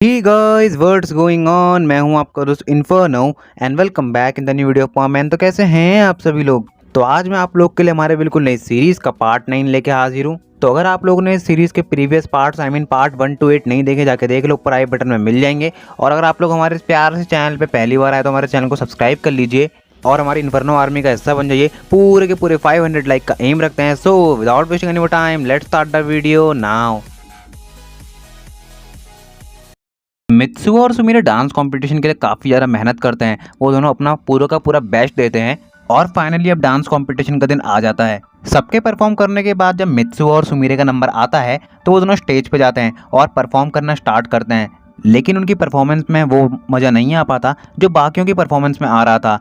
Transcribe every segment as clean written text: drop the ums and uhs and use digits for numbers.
Hey guys, what's going on? मैं हूं आपका दोस्त inferno and welcome back in the new video of man. तो कैसे हैं आप सभी लोग? तो आज मैं आप लोग के लिए हमारे बिल्कुल नई सीरीज़ का पार्ट 9 लेके हाजिर हूं। तो अगर आप लोगों ने इस सीरीज़ के प्रीवियस पार्ट्स पार्ट 1 to 8 नहीं देखे, जाके देख लो, ऊपर आई बटन में मिल जाएंगे। और अगर आप लोग हमारे इस प्यार से चैनल पे पहली बार आए तो हमारे चैनल को सब्सक्राइब कर लीजिए और हमारी इन्फर्नो आर्मी का हिस्सा बन जाइए। पूरे के पूरे 500 लाइक का एम रखते हैं। So without wasting any time, let's start the video now. Mitsuo और सुमिरे डांस कंपटीशन के लिए काफ़ी ज़्यादा मेहनत करते हैं। वो दोनों अपना पूरा का पूरा बेस्ट देते हैं और फाइनली अब डांस कंपटीशन का दिन आ जाता है। सबके परफॉर्म करने के बाद जब मित्सुओ और सुमिरे का नंबर आता है तो वो दोनों स्टेज पे जाते हैं और परफॉर्म करना स्टार्ट करते हैं। लेकिन उनकी परफॉर्मेंस में वो मज़ा नहीं आ पाता जो बाकियों की परफॉर्मेंस में आ रहा था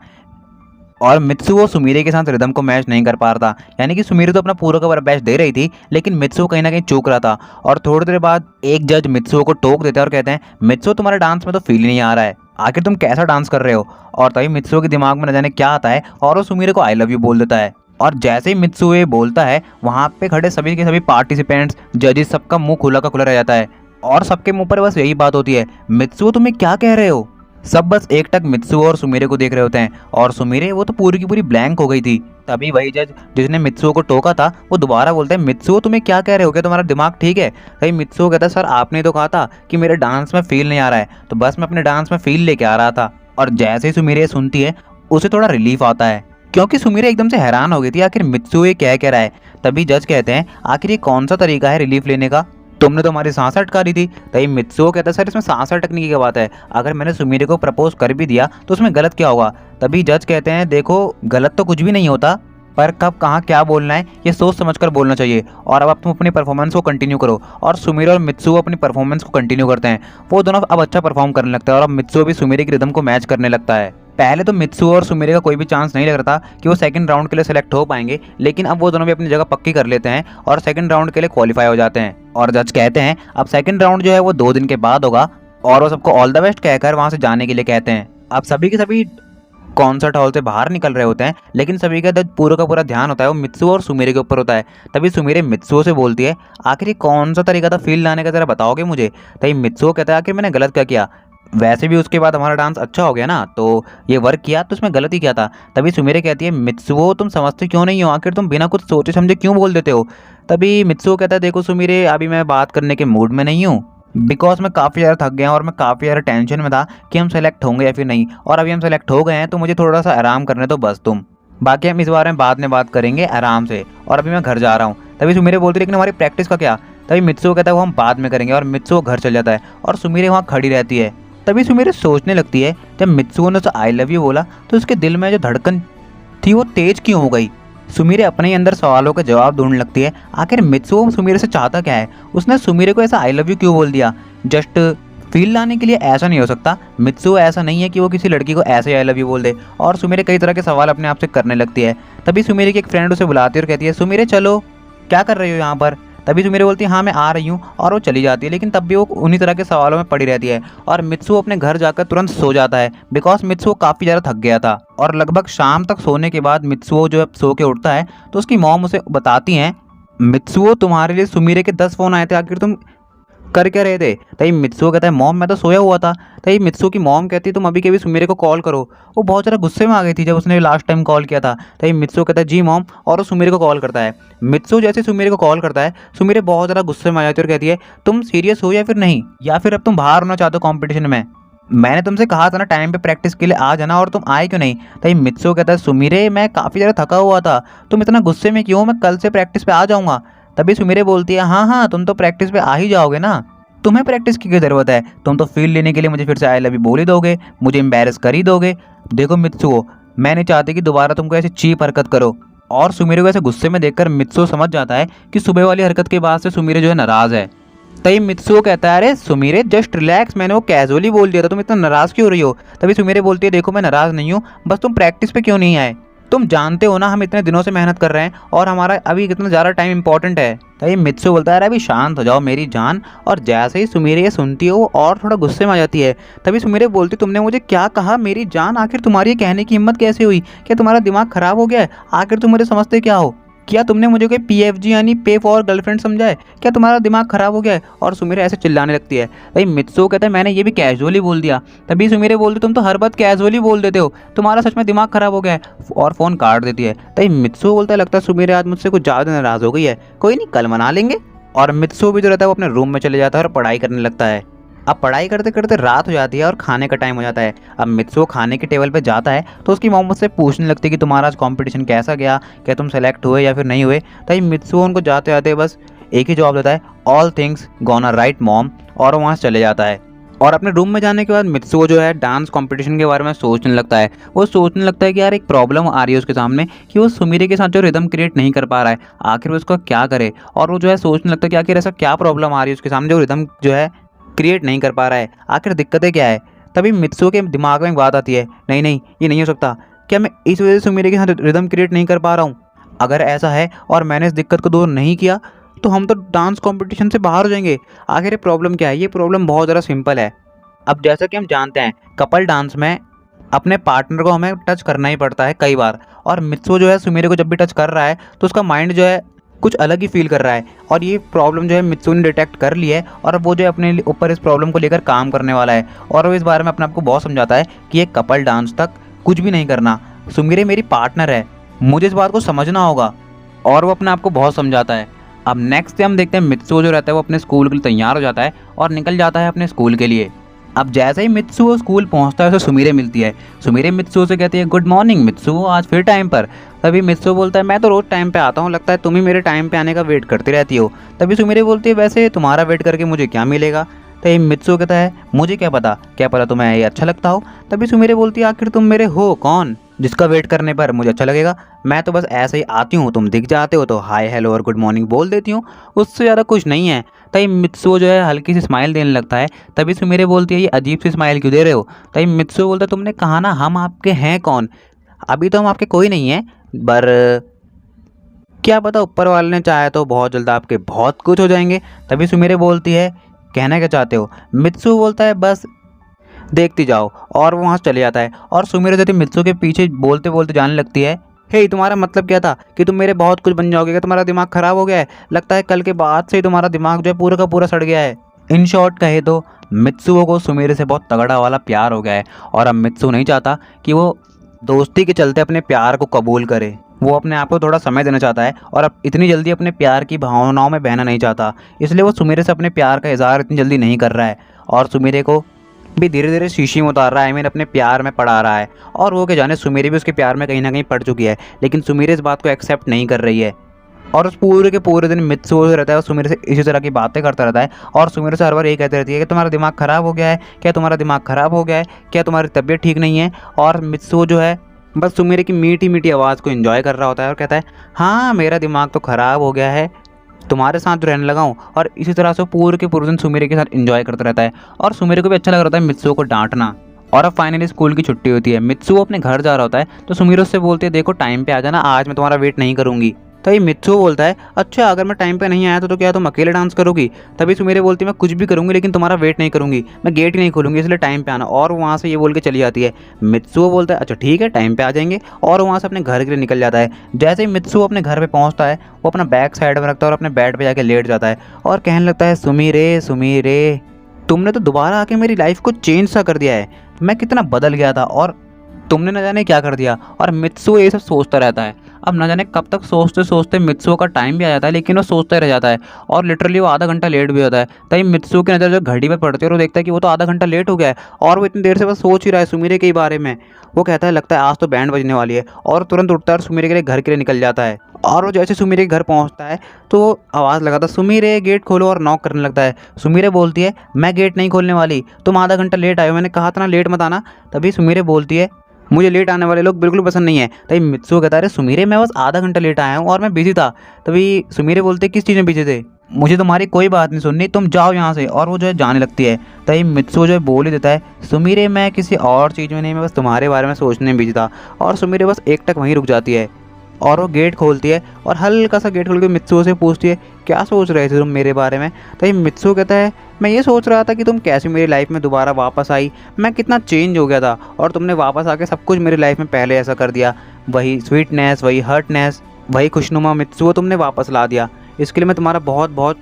और मित्सुओ सुमिरे के साथ रिदम को मैच नहीं कर पा रहा था। यानी कि सुमिरे तो अपना पूरा का पूरा बेस्ट दे रही थी लेकिन मित्सुओ कहीं ना कहीं चूक रहा था। और थोड़ी देर बाद एक जज मित्सुओ को टोक देते हैं और कहते हैं, मित्सुओ तुम्हारे डांस में तो फील ही नहीं आ रहा है, आखिर तुम कैसा डांस कर रहे हो। और तभी मित्सुओ के दिमाग में न जाने क्या आता है और वो सुमिरे को आई लव यू बोल देता है। और जैसे ही मित्सुओ ये बोलता है वहाँ पे खड़े सभी के सभी पार्टिसिपेंट्स, जजेस, सबका मुंह खुला का खुला रह जाता है और सबके मुंह पर बस यही बात होती है, मित्सुओ तुम्हें क्या कह रहे हो। सब बस एक टक मित्सुओ और सुमिरे को देख रहे होते हैं और सुमिरे वो तो पूरी की पूरी ब्लैंक हो गई थी। तभी वही जज जिसने मित्सुओ को टोका था वो दोबारा बोलते हैं, मित्सुओ तुम्हें क्या कह रहे हो, क्या तुम्हारा दिमाग ठीक है। तभी मित्सुओ कहता है, सर आपने तो कहा था कि मेरे डांस में फील नहीं आ रहा है, तो बस मैं अपने डांस में फील लेके आ रहा था। और जैसे ही सुमिरे सुनती है उसे थोड़ा रिलीफ आता है क्योंकि सुमिरे एकदम से हैरान हो गई थी आखिर मित्सुओ ये कह रहा है। तभी जज कहते हैं, आखिर ये कौन सा तरीका है रिलीफ लेने का, तुमने तो हमारी सांस अटका दी थी। तभी मित्सुओ कहता है, सर इसमें सांस अटकने की क्या बात है, अगर मैंने सुमिरे को प्रपोज कर भी दिया तो उसमें गलत क्या होगा। तभी जज कहते हैं, देखो गलत तो कुछ भी नहीं होता, पर कब कहाँ क्या बोलना है ये सोच समझकर बोलना चाहिए। और अब तुम अपनी परफॉर्मेंस को कंटिन्यू करो। और सुमिरे और मित्सुओ अपनी परफॉर्मेंस को कंटिन्यू करते हैं। वो दोनों अब अच्छा परफॉर्म करने लगता है और अब मित्सुओ भी सुमिरे की रिदम को मैच करने लगता है। पहले तो मित्सुओ और सुमिरे का कोई भी चांस नहीं लग रहा था कि वो सेकंड राउंड के लिए सेलेक्ट हो पाएंगे, लेकिन अब वो दोनों भी अपनी जगह पक्की कर लेते हैं और सेकंड राउंड के लिए क्वालिफाई हो जाते हैं। और जज कहते हैं अब सेकंड राउंड जो है वो 2 दिन के बाद होगा और वो सबको ऑल द बेस्ट कहकर वहां से जाने के लिए कहते हैं। अब सभी के सभी कॉन्सर्ट हॉल से बाहर निकल रहे होते हैं लेकिन सभी का पूरा का पूरा ध्यान होता है वो मित्सुओ और सुमिरे के ऊपर होता है। तभी सुमिरे मित्सुओ से बोलती है, आखिर ये कौन सा तरीका था फील लाने का, जरा बताओगे मुझे। तभी मित्सुओ कहता है, आखिर मैंने गलत क्या किया, वैसे भी उसके बाद हमारा डांस अच्छा हो गया ना, तो ये वर्क किया तो उसमें गलती क्या था। तभी सुमिरे कहती है, मित्सुओ तुम समझते क्यों नहीं हो, आखिर तुम बिना कुछ सोचे समझे क्यों बोल देते हो। तभी मित्सुओ कहता है, देखो सुमिरे अभी मैं बात करने के मूड में नहीं हूँ बिकॉज मैं काफ़ी ज़्यादा थक गया और मैं काफ़ी ज़्यादा टेंशन में था कि हम सेलेक्ट होंगे या फिर नहीं। और अभी हम सेलेक्ट हो गए हैं तो मुझे थोड़ा सा आराम करने दो बस तुम, बाकी हम इस बारे में बाद में बात करेंगे आराम से, और अभी मैं घर जा रहा हूँ। तभी सुमिरे बोलती, लेकिन हमारी प्रैक्टिस का क्या। तभी मित्सुओ कहता है, वो हम बाद में करेंगे, और मित्सुओ घर चल जाता है और सुमिरे वहाँ खड़ी रहती है। तभी सुमिरे सोचने लगती है, जब मित्सुओ ने उसे आई लव यू बोला तो उसके दिल में जो धड़कन थी वो तेज क्यों हो गई। सुमिरे अपने ही अंदर सवालों के जवाब ढूंढने लगती है, आखिर मित्सुओ सुमिरे से चाहता क्या है, उसने सुमिरे को ऐसा आई लव यू क्यों बोल दिया। जस्ट फील लाने के लिए ऐसा नहीं हो सकता, मित्सुओ ऐसा नहीं है कि वो किसी लड़की को ऐसे आई लव यू बोल दे। और सुमिरे कई तरह के सवाल अपने आप से करने लगती है। तभी सुमिरे की एक फ्रेंड उसे बुलाती है और कहती है, सुमिरे चलो, क्या कर रही हो यहाँ पर। तभी सुमिरे बोलती है, हाँ मैं आ रही हूँ, और वो चली जाती है। लेकिन तब भी वो उन्हीं तरह के सवालों में पड़ी रहती है और मित्सुओ अपने घर जाकर तुरंत सो जाता है बिकॉज मित्सुओ काफ़ी ज़्यादा थक गया था। और लगभग शाम तक सोने के बाद मित्सुओ जो सो के उठता है तो उसकी मॉम उसे बताती हैं, मित्सुओ तुम्हारे लिए सुमिरे के 10 फ़ोन आए थे, आखिर तुम कर क्या रहे थे। तभी मित्सुओ कहता है, मॉम मैं तो सोया हुआ था। तभी मित्सुओ की मॉम कहती है, तुम अभी के अभी सुमिरे को कॉल करो। वो बहुत ज़्यादा गुस्से में आ गई थी जब उसने लास्ट टाइम कॉल किया था। तभी मित्सुओ कहता है, जी मॉम, और वो सुमिरे को कॉल करता है। मित्सुओ जैसे सुमिरे को कॉल करता है, सुमिरे बहुत ज़्यादा गुस्से में आ जाती है और कहती है, तुम सीरियस हो या फिर नहीं, या फिर अब तुम बाहर होना चाहते हो कॉम्पिटिशन में, मैंने तुमसे कहा था ना टाइम पे प्रैक्टिस के लिए आ जाना, और तुम आए क्यों नहीं। तभी मित्सुओ कहता है, सुमिरे मैं काफ़ी ज़्यादा थका हुआ था, तुम इतना गुस्से में क्यों, मैं कल से प्रैक्टिस पे आ जाऊँगा। तभी सुमिरे बोलती है, हाँ हाँ तुम तो प्रैक्टिस पे आ ही जाओगे ना, तुम्हें प्रैक्टिस की क्या ज़रूरत है, तुम तो फील लेने के लिए मुझे फिर से आई लव यू बोल ही दोगे, मुझे एम्बैरस कर ही दोगे। देखो मित्सुओ, मैं नहीं चाहती कि दोबारा तुमको ऐसी चीप हरकत करो। और सुमिरे को ऐसे गुस्से में देखकर मित्सुओ समझ जाता है कि सुबह वाली हरकत के बाद से सुमिरे जो है नाराज़ है। तभी मित्सुओ कहता है, अरे सुमिरे जस्ट रिलैक्स, मैंने वो कैजुअली बोल दिया था, तुम इतना नाराज़ क्यों हो रही हो। तभी सुमिरे बोलती है, देखो मैं नाराज़ नहीं हूँ, बस तुम प्रैक्टिस पे क्यों नहीं आए, तुम जानते हो ना हम इतने दिनों से मेहनत कर रहे हैं और हमारा अभी कितना ज़्यादा टाइम इंपॉर्टेंट है। तभी मित्सुओ बोलता है, अरे अभी शांत हो जाओ मेरी जान। और जैसे ही सुमिरे ये सुनती है वो और थोड़ा गुस्से में आ जाती है। तभी सुमिरे बोलती, तुमने मुझे क्या कहा मेरी जान, आखिर तुम्हारी ये कहने की हिम्मत कैसे हुई, क्या तुम्हारा दिमाग ख़राब हो गया है, आखिर तुम मुझे समझते क्या हो। क्या तुमने मुझे कोई PFG यानी पे फॉर गर्लफ्रेंड समझा है? क्या तुम्हारा दिमाग खराब हो गया है? और सुमिरा ऐसे चिल्लाने लगती है। भाई मित्सुओ कहता है मैंने ये भी कैजुअली बोल दिया। तभी सुमिरे बोलते तुम तो हर बात कैजुअली बोल देते हो, तुम्हारा सच में दिमाग खराब हो गया है, और फ़ोन काट देती है। तभी मित्सुओ बोलता है लगता है सुमिरे आज मुझसे कुछ ज़्यादा नाराज़ हो गई है, कोई नहीं कल मना लेंगे। और मित्सुओ भी जो रहता है वो अपने रूम में चले जाता है और पढ़ाई करने लगता है। अब पढ़ाई करते करते रात हो जाती है और खाने का टाइम हो जाता है। अब मित्सुओ खाने के टेबल पे जाता है तो उसकी मॉम मुझसे पूछने लगती है कि तुम्हारा आज कंपटीशन कैसा गया, क्या तुम सेलेक्ट हुए या फिर नहीं हुए। तभी मित्सुओ उनको जाते जाते बस एक ही जवाब देता है, all things gonna right mom, और वहाँ से चले जाता है। और अपने रूम में जाने के बाद मित्सुओ जो है डांस कंपटीशन के बारे में सोचने लगता है। वो सोचने लगता है कि यार एक प्रॉब्लम आ रही है उसके सामने कि वो सुमिरे के साथ जो रिदम क्रिएट नहीं कर पा रहा है, आखिर वो उसका क्या करे। और वो जो है सोचने लगता है कि आखिर ऐसा क्या प्रॉब्लम आ रही है उसके सामने जो रिदम जो है क्रिएट नहीं कर पा रहा है, आखिर दिक्कतें क्या है। तभी मित्सुओ के दिमाग में एक बात आती है, नहीं नहीं ये नहीं हो सकता, क्या मैं इस वजह से सुमिरे के साथ रिदम क्रिएट नहीं कर पा रहा हूँ? अगर ऐसा है और मैंने इस दिक्कत को दूर नहीं किया तो हम तो डांस कंपटीशन से बाहर हो जाएंगे। आखिर ये प्रॉब्लम क्या है? ये प्रॉब्लम बहुत ज़्यादा सिंपल है। अब जैसा कि हम जानते हैं कपल डांस में अपने पार्टनर को हमें टच करना ही पड़ता है कई बार, और मित्सुओ जो है सुमिरे को जब भी टच कर रहा है तो उसका माइंड जो है कुछ अलग ही फील कर रहा है। और ये प्रॉब्लम जो है मित्सुओ ने डिटेक्ट कर ली है और अब वो जो है अपने ऊपर इस प्रॉब्लम को लेकर काम करने वाला है। और वो इस बारे में अपने आप को बहुत समझाता है कि ये कपल डांस तक कुछ भी नहीं करना, सुमिरे मेरी पार्टनर है, मुझे इस बात को समझना होगा। और वो अपने आप को बहुत समझाता है। अब नेक्स्ट डे हम देखते हैं मित्सुओ जो रहता है वो अपने स्कूल के लिए तैयार हो जाता है और निकल जाता है अपने स्कूल के लिए। अब जैसे ही मित्सुओ स्कूल पहुंचता है उसे सुमिरे मिलती है। सुमिरे मित्सुओ से कहती है गुड मॉर्निंग मित्सुओ, आज फिर टाइम पर। तभी मित्सुओ बोलता है मैं तो रोज़ टाइम पे आता हूँ, लगता है तुम ही मेरे टाइम पे आने का वेट करती रहती हो। तभी सुमिरे बोलती है वैसे तुम्हारा वेट करके मुझे क्या मिलेगा? तभी मित्सुओ कहता है मुझे क्या पता तुम्हें ये अच्छा लगता हो। तभी सुमिरे बोलती है आखिर तुम मेरे हो कौन जिसका वेट करने पर मुझे अच्छा लगेगा? मैं तो बस ऐसे ही आती हूँ, तुम दिख जाते हो तो हाय हेलो और गुड मॉर्निंग बोल देती हूँ, उससे ज़्यादा कुछ नहीं है। तभी मित्सुओ जो है हल्की सी स्माइल देने लगता है। तभी सुमिरे बोलती है ये अजीब सी स्माइल क्यों दे रहे हो? तभी मित्सुओ बोलता है तुमने कहा ना हम आपके हैं कौन, अभी तो हम आपके कोई नहीं हैं, पर क्या पता ऊपर वाले ने चाहे तो बहुत जल्द आपके बहुत कुछ हो जाएंगे। तभी सुमिरे बोलती है कहना क्या चाहते हो? मित्सुओ बोलता है बस देखती जाओ, और वो वहाँ से चले जाता है। और सुमिरे यदि मित्सुओ के पीछे बोलते बोलते जाने लगती है, हे तुम्हारा मतलब क्या था कि तुम मेरे बहुत कुछ बन जाओगे? क्या तुम्हारा दिमाग खराब हो गया है? लगता है कल के बाद से ही तुम्हारा दिमाग जो है पूरा का पूरा सड़ गया है। इन शॉर्ट कहे तो मित्सुओ को सुमिरे से बहुत तगड़ा वाला प्यार हो गया है, और अब मित्सुओ नहीं चाहता कि वो दोस्ती के चलते अपने प्यार को कबूल करे। वो अपने आप को थोड़ा समय देना चाहता है और अब इतनी जल्दी अपने प्यार की भावनाओं में बहना नहीं चाहता, इसलिए वो सुमिरे से अपने प्यार का इजहार इतनी जल्दी नहीं कर रहा है और सुमिरे को भी धीरे धीरे शीशी में उतार रहा है, अपने प्यार में पड़ा रहा है। और वो क्या जाने सुमिरे भी उसके प्यार में कहीं ना कहीं पड़ चुकी है, लेकिन सुमिरे इस बात को एक्सेप्ट नहीं कर रही है। और उस पूरे के पूरे दिन मित्सुओ रहता है और सुमिरे से इसी तरह की बातें करता रहता है, और सुमिरे से हर बार यही कहती रहती है कि तुम्हारा दिमाग ख़राब हो गया है, क्या तुम्हारा दिमाग ख़राब हो गया है, क्या तुम्हारी तबीयत ठीक नहीं है। और मित्सुओ जो है बस सुमिरे की मीठी मीठी आवाज़ को एंजॉय कर रहा होता है और कहता है हाँ मेरा दिमाग तो ख़राब हो गया है, तुम्हारे साथ रहने लगा हूँ। और इसी तरह से पूरे के पूरे दिन सुमिरे के साथ एंजॉय करता रहता है, और सुमिरे को भी अच्छा लग रहा है मित्सुओ को डांटना। और अब फाइनली स्कूल की छुट्टी होती है, मित्सुओ अपने घर जा रहा होता है तो सुमिरे उससे बोलती है देखो टाइम पे आ जाना, आज मैं तुम्हारा वेट नहीं करूँगी। तभी मित्सुओ बोलता है अच्छा अगर मैं टाइम पे नहीं आया तो क्या तुम अकेले डांस करोगी? तभी सुमिरे बोलती है मैं कुछ भी करूँगी लेकिन तुम्हारा वेट नहीं करूँगी, मैं गेट ही नहीं खोलूँगी, इसलिए टाइम पे आना। और वहाँ से ये बोल के चली जाती है। मित्सुओ बोलता है अच्छा ठीक है टाइम पे आ जाएंगे, और वहाँ से अपने घर के लिए निकल जाता है। जैसे ही मित्सुओ अपने घर पे पहुँचता है वो अपना बैग साइड में रखता है और अपने बेड पर जाके लेट जाता है और कहने लगता है सुमिरे सुमिरे तुमने तो दोबारा आके मेरी लाइफ को चेंज सा कर दिया है, मैं कितना बदल गया था और तुमने न जाने क्या कर दिया। और मित्सुओ ये सब सोचता रहता है। अब न जाने कब तक सोचते सोचते मित्सुओ का टाइम भी आ जाता है, लेकिन वो सोचता ही रह जाता है और लिटरली वो आधा घंटा लेट भी होता है। तभी मित्सुओ की नज़र जब घड़ी पर पड़ती है और वो देखता है कि वो तो आधा घंटा लेट हो गया है और वो इतनी देर से बस सोच ही रहा है सुमिरे के बारे में। वो कहता है लगता है आज तो बैंड बजने वाली है, और तुरंत उठता है और सुमिरे के लिए घर के लिए निकल जाता है। और वो जैसे सुमिरे के घर पहुंचता है तो आवाज़ लगाता सुमिरे गेट खोलो और नॉक करने लगता है। सुमिरे बोलती है मैं गेट नहीं खोलने वाली, तुम आधा घंटा लेट आए हो, मैंने कहा था ना लेट मत आना। तभी सुमिरे बोलती है मुझे लेट आने वाले लोग बिल्कुल पसंद नहीं है। तभी मित्सुओ कहता है सुमिरे मैं बस आधा घंटा लेट आया हूँ और मैं बिजी था। तभी सुमिरे बोलते किस चीज़ में बिजी थे, मुझे तुम्हारी कोई बात नहीं सुननी, तुम जाओ यहाँ से। और वो जो है जाने लगती है। तभी मित्सुओ जो है बोल ही देता है सुमिरे मैं किसी और चीज़ में नहीं, मैं बस तुम्हारे बारे में सोचने में बिजी था। और सुमिरे बस एक टक वहीं रुक जाती है और वो गेट खोलती है और हल्का सा गेट खोल के मित्सुओ से पूछती है क्या सोच रहे थे तुम मेरे बारे में? तभी मित्सुओ कहता है मैं ये सोच रहा था कि तुम कैसे मेरी लाइफ में दोबारा वापस आई, मैं कितना चेंज हो गया था और तुमने वापस आके सब कुछ मेरी लाइफ में पहले ऐसा कर दिया, वही स्वीटनेस वही हर्टनेस वही खुशनुमा मित्सुओ तुमने वापस ला दिया, इसके लिए मैं तुम्हारा बहुत बहुत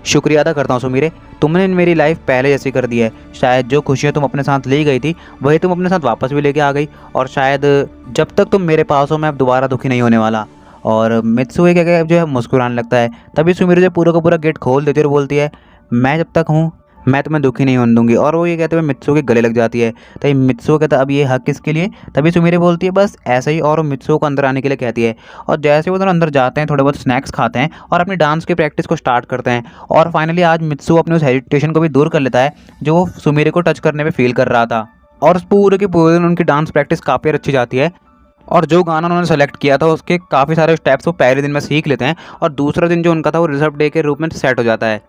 शुक्रिया अदा करता हूँ सुमीरे। तुमने मेरी लाइफ पहले जैसी कर दी है। शायद जो खुशियाँ तुम अपने साथ ले गई थी वही तुम अपने साथ वापस भी लेके आ गई, और शायद जब तक तुम मेरे पास हो मैं अब दोबारा दुखी नहीं होने वाला। और मित्सुए क्या जो है मुस्कुराने लगता है। तभी सुमीरे जो पूरा का पूरा गेट खोल देती है और बोलती है, मैं जब तक हूँ मैं तुम्हें दुखी नहीं होने दूंगी। और वो ये कहते हुए मित्सुओ के गले लग जाती है। तभी मित्सुओ कहता है, अब ये हक किसके लिए? तभी सुमीरे बोलती है, बस ऐसे ही। और वो मित्सुओ को अंदर आने के लिए कहती है। और जैसे वो दोनों अंदर जाते हैं, थोड़े बहुत स्नैक्स खाते हैं और अपनी डांस की प्रैक्टिस को स्टार्ट करते हैं। और फाइनली आज मित्सुओ अपने उस हेजिटेशन को भी दूर कर लेता है जो वो सुमीरे को टच करने में फील कर रहा था। और उस पूरे के पूरे दिन उनकी डांस प्रैक्टिस काफ़ी अच्छी जाती है। और जो गाना उन्होंने सेलेक्ट किया था उसके काफ़ी सारे स्टेप्स वो पहले दिन में सीख लेते हैं, और दूसरा दिन जो उनका था वो रिजर्व डे के रूप में सेट हो जाता है।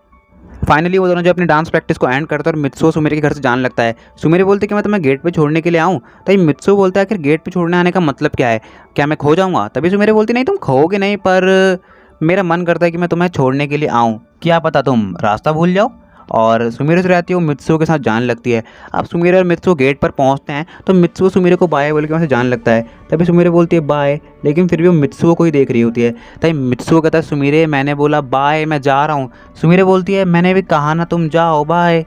फाइनली वो दोनों जो अपनी डांस प्रैक्टिस को एंड करते हैं और मित्सुओ सुमीरे के घर से जाने लगता है। सुमीरे बोलते कि मैं तुम्हें गेट पे छोड़ने के लिए आऊँ। तभी मित्सुओ बोलता है कि गेट पे छोड़ने आने का मतलब क्या है? क्या मैं खो जाऊँगा? तभी सुमीरे बोलती, नहीं तुम खोओगे नहीं, पर मेरा मन करता है कि मैं तुम्हें छोड़ने के लिए आऊँ, क्या पता तुम रास्ता भूल जाओ। और सुमीरे से रहती है वो मित्सुओ के साथ जाने लगती है। अब सुमीरे और मित्सुओ गेट पर पहुंचते हैं तो मित्सुओ सुमीरे को बाय बोल के वहाँ से जाने लगता है। तभी सुमीरे बोलती है बाय, लेकिन फिर भी वो मित्सुओ को ही देख रही होती है। तभी मित्सुओ कहता है, सुमीरे मैंने बोला बाय, मैं जा रहा हूँ। सुमीरे बोलती है, मैंने भी कहा ना तुम जाओ, बाय।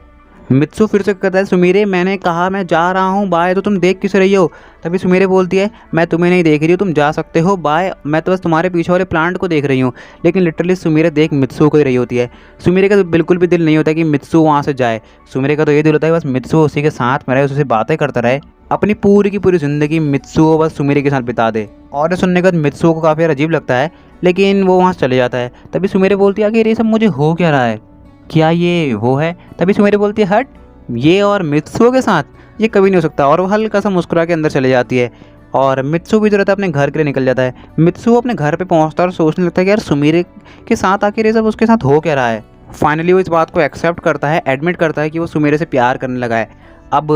मित्सु फिर से कहता है, सुमीरे मैंने कहा मैं जा रहा हूँ, बाय, तो तुम देख किस रही हो? तभी सुमीरे बोलती है, मैं तुम्हें नहीं देख रही हूँ, तुम जा सकते हो, बाय, मैं तो बस तुम्हारे पीछे वाले प्लांट को देख रही हूँ। लेकिन लिटरली सुमीरे देख मित्सु को ही रही होती है। सुमीरे का तो बिल्कुल भी दिल नहीं होता कि मित्सु वहाँ से जाए। सुमीरे का तो ये दिल होता है बस मित्सु उसी के साथ में रहे, उससे बातें करता रहे, अपनी पूरी की पूरी ज़िंदगी मित्सुओ बस सुमीरे के साथ बिता दे। और ये सुनने के बाद मित्सुओ को काफ़ी अजीब लगता है, लेकिन वो वहाँ से चले जाता है। तभी सुमीरे बोलती है, आखिर ये सब मुझे हो क्या रहा है? क्या ये वो है? तभी सुमीरे बोलती है, हट, ये और मित्सुओ के साथ ये कभी नहीं हो सकता। और वो हल्का सा मुस्कुरा के अंदर चले जाती है। और मित्सु भी जो रहता है अपने घर के लिए निकल जाता है। मित्सु अपने घर पे पहुंचता है और सोचने लगता है कि यार सुमीरे के साथ आखिर ये सब उसके साथ हो क्या रहा है। फाइनली वो इस बात को एक्सेप्ट करता है, एडमिट करता है कि वो सुमीरे से प्यार करने लगा है। अब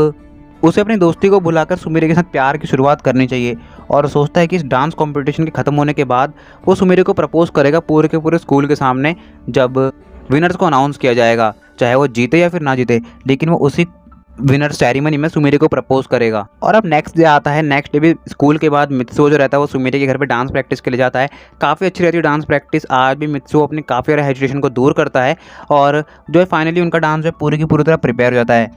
उसे अपनी दोस्ती को भुलाकर सुमीरे के साथ प्यार की शुरुआत करनी चाहिए। और सोचता है कि इस डांस कंपटीशन के ख़त्म होने के बाद वो सुमीरे को प्रपोज करेगा पूरे के पूरे स्कूल के सामने, जब विनर्स को अनाउंस किया जाएगा, चाहे वो जीते या फिर ना जीते, लेकिन वो उसी विनर सेरेमनी में सुमीरे को प्रपोज करेगा। और अब नेक्स्ट डे आता है। नेक्स्ट डे भी स्कूल के बाद मित्सुओ जो रहता है वो सुमीरे के घर पे डांस प्रैक्टिस के लिए जाता है। काफ़ी अच्छी रहती है डांस प्रैक्टिस। आज भी मित्सुओ अपनी काफ़ी सारे हेजिटेशन को दूर करता है, और जो है फाइनली उनका डांस जो है पूरी की पूरी तरह प्रिपेयर हो जाता है।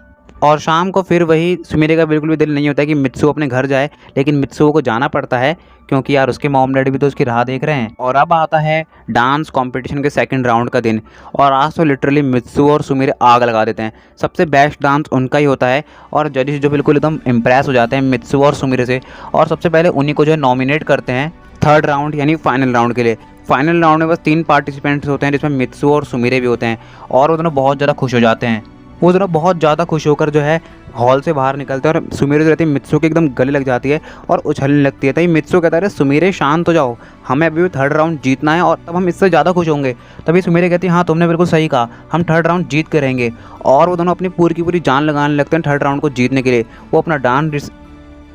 और शाम को फिर वही सुमीरे का बिल्कुल भी दिल नहीं होता कि मित्सुओ अपने घर जाए, लेकिन मित्सुओ को जाना पड़ता है क्योंकि यार उसके मॉम डैडी भी तो उसकी राह देख रहे हैं। और अब आता है डांस कंपटीशन के सेकंड राउंड का दिन, और आज तो लिटरली मित्सुओ और सुमीरे आग लगा देते हैं। सबसे बेस्ट डांस उनका ही होता है, और जजेस जो बिल्कुल एकदम इम्प्रेस हो जाते हैं मित्सुओ और सुमीरे से, और सबसे पहले उन्हीं को जो है नॉमिनेट करते हैं थर्ड राउंड यानी फाइनल राउंड के लिए। फाइनल राउंड में बस 3 पार्टिसिपेंट्स होते हैं, जिसमें मित्सुओ और सुमीरे भी होते हैं। और वो दोनों बहुत ज़्यादा खुश हो जाते हैं। वो दोनों बहुत ज़्यादा खुश होकर जो है हॉल से बाहर निकलते हैं, और सुमीरे जो रहती है मित्सुओ के एकदम गले लग जाती है और उछलने लगती है। तभी मित्सुओ कहता है, सुमीरे शांत हो जाओ, हमें अभी भी थर्ड राउंड जीतना है और तब हम इससे ज़्यादा खुश होंगे। तभी सुमीरे कहती है, हाँ तुमने बिल्कुल सही कहा, हम थर्ड राउंड जीत के रहेंगे। और वो दोनों अपनी पूरी की पूरी जान लगाने लगते हैं थर्ड राउंड को जीतने के लिए। वो अपना डांस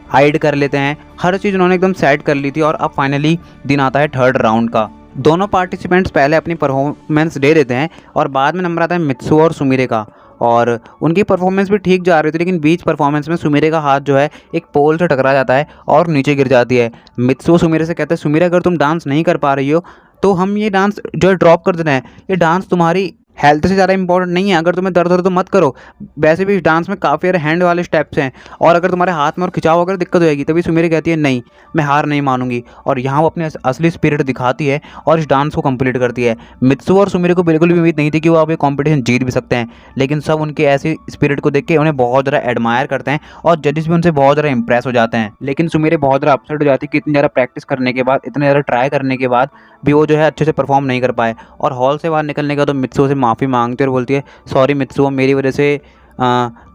हाइड कर लेते हैं, हर चीज़ उन्होंने एकदम सेट कर ली थी। और अब फाइनली दिन आता है थर्ड राउंड का। दोनों पार्टिसिपेंट्स पहले अपनी परफॉर्मेंस दे देते हैं, और बाद में नंबर आता है मित्सुओ और सुमीरे का। और उनकी परफॉर्मेंस भी ठीक जा रही थी, लेकिन बीच परफॉर्मेंस में सुमीरे का हाथ जो है एक पोल से टकरा जाता है और नीचे गिर जाती है। मित्सुओ सुमीरे से कहते हैं, सुमीरे अगर तुम डांस नहीं कर पा रही हो तो हम ये डांस जो है ड्रॉप कर देना है। ये डांस तुम्हारी हेल्थ से ज़्यादा इंपॉर्टेंट नहीं है। अगर तुम्हें दर्द हो तो मत करो, वैसे भी इस डांस में काफ़ी सारे हैंड वाले स्टेप्स हैं, और अगर तुम्हारे हाथ में और खिंचाव अगर दिक्कत होगी। तभी सुमीरे कहती है, नहीं मैं हार नहीं मानूंगी। और यहाँ वो अपने असली स्पिरिट दिखाती है और इस डांस को कंप्लीट करती है। मित्सुओ और सुमीरे को बिल्कुल भी उम्मीद नहीं थी कि वो अब ये कॉम्पिटिशन जीत भी सकते हैं, लेकिन सब उनके ऐसे स्पिरिट को देख के उन्हें बहुत ज़्यादा एडमायर करते हैं, और जजेस भी उनसे बहुत ज़्यादा इंप्रेस हो जाते हैं। लेकिन सुमीरे बहुत ज़्यादा अपसेट हो जाती है कि इतनी ज़्यादा प्रैक्टिस करने के बाद, इतने ज़्यादा ट्राई करने के बाद भी वो जो है अच्छे से परफॉर्म नहीं कर पाए। और हॉल से बाहर निकलने का तो मित्सुओ से माफ़ी मांगती है और बोलती है, सॉरी मित्सुओ, मेरी वजह से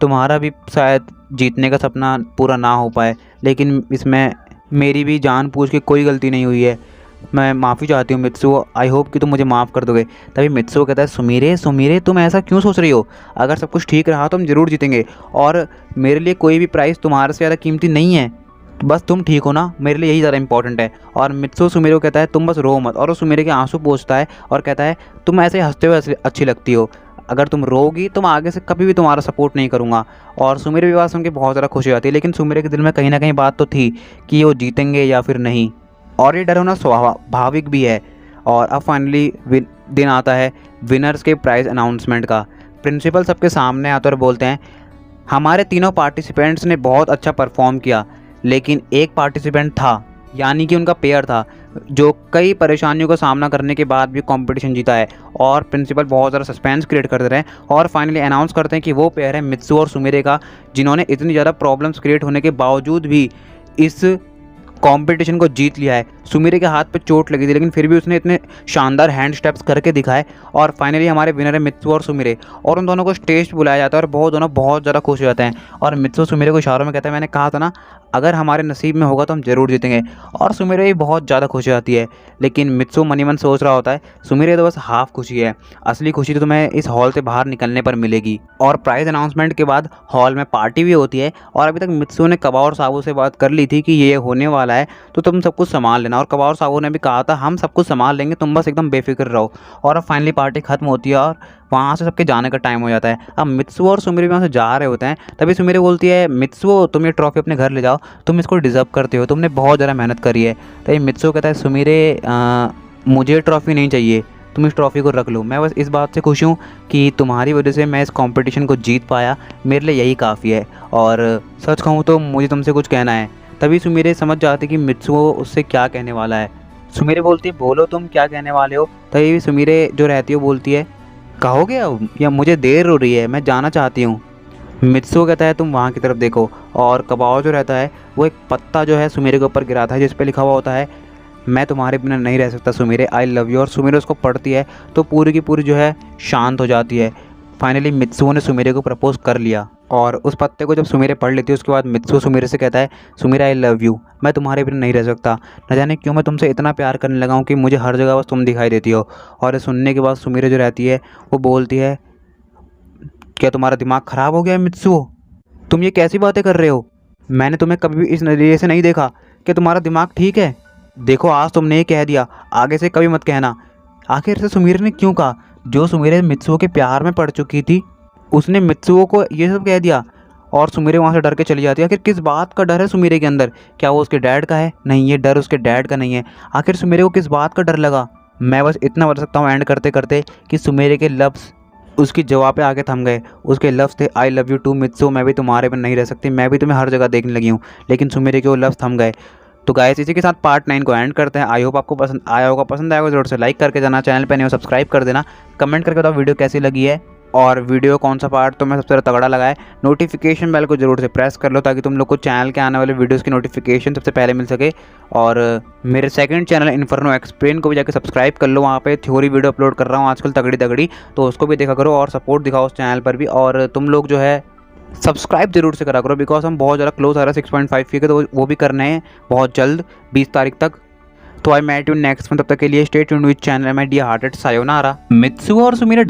तुम्हारा भी शायद जीतने का सपना पूरा ना हो पाए, लेकिन इसमें मेरी भी जानबूझ के कोई गलती नहीं हुई है। मैं माफ़ी चाहती हूँ मित्सुओ, आई होप कि तुम मुझे माफ़ कर दोगे। तभी मित्सुओ कहता है, सुमीरे सुमीरे तुम ऐसा क्यों सोच रही हो? अगर सब कुछ ठीक रहा तो हम ज़रूर जीतेंगे, और मेरे लिए कोई भी प्राइज़ तुम्हारे से ज़्यादा कीमती नहीं है। बस तुम ठीक हो ना, मेरे लिए यही ज़्यादा इंपॉर्टेंट है। और मित्सुओ सुमीरे को कहता है, तुम बस रो मत। और वो सुमीरे के आंसू पोंछता है और कहता है, तुम ऐसे हंसते हुए अच्छी लगती हो, अगर तुम रोगी तो मैं आगे से कभी भी तुम्हारा सपोर्ट नहीं करूँगा। और सुमीरे भी सुन के बहुत ज़्यादा खुशी आती है, लेकिन सुमीरे के दिल में कहीं ना कहीं बात तो थी कि वो जीतेंगे या फिर नहीं। और ये डर होना स्वाभाविक भी है। और अब फाइनली दिन आता है विनर्स के प्राइज़ अनाउंसमेंट का। प्रिंसिपल सबके सामने आते और बोलते हैं, हमारे तीनों पार्टिसिपेंट्स ने बहुत अच्छा परफॉर्म किया, लेकिन एक पार्टिसिपेंट था, यानी कि उनका पेयर था, जो कई परेशानियों का सामना करने के बाद भी कंपटीशन जीता है। और प्रिंसिपल बहुत ज़्यादा सस्पेंस क्रिएट कर दे रहे हैं और फाइनली अनाउंस करते हैं कि वो पेयर है मित्सु और सुमिरे का, जिन्होंने इतनी ज़्यादा प्रॉब्लम्स क्रिएट होने के बावजूद भी इस कंपटीशन को जीत लिया है। सुमिरे के हाथ पे चोट लगी थी, लेकिन फिर भी उसने इतने शानदार हैंड स्टेप्स करके दिखाए। और फाइनली हमारे विनर है मित्सु और सुमिरे, और उन दोनों को स्टेज पे बुलाया जाता है और दोनों बहुत ज़्यादा खुश हो जाते हैं। और मित्सु सुमिरे को इशारों में कहता है, मैंने कहा था ना, अगर हमारे नसीब में होगा तो हम ज़रूर जीतेंगे। और सुमिरे भी बहुत ज़्यादा खुश हो जाती है, लेकिन मित्सु मन ही मन सोच रहा होता है, सुमिरे तो बस हाफ खुशी है, असली खुशी तो तुम्हें इस हॉल से बाहर निकलने पर मिलेगी। और प्राइज़ अनाउंसमेंट के बाद हॉल में पार्टी भी होती है। और अभी तक मित्सु ने कबा और साबू से बात कर ली थी कि ये होने वाला है, तो तुम सब कुछ संभाल लेना। और कबा और साबू ने भी कहा था, हम सब कुछ संभाल लेंगे, तुम बस एकदम बेफिक्र रहो। और अब फाइनली पार्टी खत्म होती है और वहाँ से सबके जाने का टाइम हो जाता है। अब मित्सु और सुमिरे वहाँ से जा रहे होते हैं, तभी सुमिरे बोलती है, मित्सु तुम ये ट्रॉफी अपने घर ले जाओ, तुम इसको डिज़र्व करते हो, तुमने बहुत ज़्यादा मेहनत करी है। तभी मित्सु कहता है, सुमिरे मुझे ट्रॉफ़ी नहीं चाहिए, तुम इस ट्रॉफ़ी को रख लो, मैं बस इस बात से खुश हूँ कि तुम्हारी वजह से मैं इस कंपटीशन को जीत पाया, मेरे लिए यही काफ़ी है। और सच कहूँ तो मुझे तुमसे कुछ कहना है। तभी सुमिरे समझ जाते कि मित्सु उससे क्या कहने वाला है। सुमिरे बोलती है, बोलो तुम क्या कहने वाले हो। तभी सुमिरे जो रहती है वो बोलती है, कहोगे अब, या मुझे देर हो रही है, मैं जाना चाहती हूँ। मित्सु कहता है, तुम वहाँ की तरफ देखो। और कबाओ जो रहता है वो एक पत्ता जो है सुमिरे के ऊपर गिराता है, जिस पे लिखा हुआ होता है, मैं तुम्हारे बिना नहीं रह सकता सुमिरे, आई लव यू। और सुमिरे उसको पढ़ती है तो पूरी की पूरी जो है शांत हो जाती है। फाइनली मित्सु ने सुमिरे को प्रपोज कर लिया। और उस पत्ते को जब सुमिरे पढ़ लेती है, उसके बाद मित्सु सुमिरे से कहता है, सुमिरे आई लव यू, मैं तुम्हारे बिना नहीं रह सकता, न जाने क्यों मैं तुमसे इतना प्यार करने लगा हूँ कि मुझे हर जगह बस तुम दिखाई देती हो। और सुनने के बाद सुमिरे जो रहती है वो बोलती है, क्या तुम्हारा दिमाग ख़राब हो गया है मित्सु, तुम ये कैसी बातें कर रहे हो, मैंने तुम्हें कभी भी इस नज़रिए से नहीं देखा, क्या तुम्हारा दिमाग ठीक है, देखो आज तुमने ये कह दिया, आगे से कभी मत कहना। आखिर से सुमिरे ने क्यों कहा, जो सुमिरे मित्सुओ के प्यार में पड़ चुकी थी, उसने मित्सुओ को ये सब कह दिया और सुमिरे वहाँ से डर के चली जाती है। आखिर किस बात का डर है सुमिरे के अंदर, क्या वो उसके डैड का है? नहीं, ये डर उसके डैड का नहीं है। आखिर सुमिरे को किस बात का डर लगा? मैं बस इतना बता सकता हूँ एंड करते करते कि सुमिरे के लफ्ज़ उसकी जवाब पे आके थम गए। उसके लफ्ज़ थे, आई लव यू टू मित्सु, मैं भी तुम्हारे बिना नहीं रह सकती, मैं भी तुम्हें हर जगह देखने लगी हूँ। लेकिन सुमिरे के वो लफ्ज़ थम गए। तो गाइस, इसी के साथ पार्ट 9 को एंड करते हैं। आई होप आपको पसंद आया होगा। पसंद आया होगा जरूर से लाइक करके जाना, चैनल पे नहीं हो सब्सक्राइब कर देना, कमेंट करके बताओ वीडियो कैसी लगी है और वीडियो कौन सा पार्ट तो मैं सबसे ज़्यादा तगड़ा लगा है। नोटिफिकेशन बेल को जरूर से प्रेस कर लो ताकि तुम लोग को चैनल के आने वाले वीडियोस की नोटिफिकेशन सबसे पहले मिल सके। और मेरे सेकंड चैनल इन्फर्नो एक्सप्लेन को भी जाकर सब्सक्राइब कर लो, वहाँ पे थ्योरी वीडियो अपलोड कर रहा हूँ आजकल तगड़ी, तो उसको भी देखा करो और सपोर्ट दिखाओ उस चैनल पर भी। और तुम लोग जो है सब्सक्राइब जरूर से करा करो, बिकॉज हम बहुत ज़्यादा क्लोज आ रहे हैं 6.5 के, तो वो भी करने हैं बहुत जल्द 20 तारीख तक। तो आई मेट यू नेक्स्ट में, तब तक के लिए stay tuned with channel my dear hearted, सायोनारा। मित्सु और सुमिरे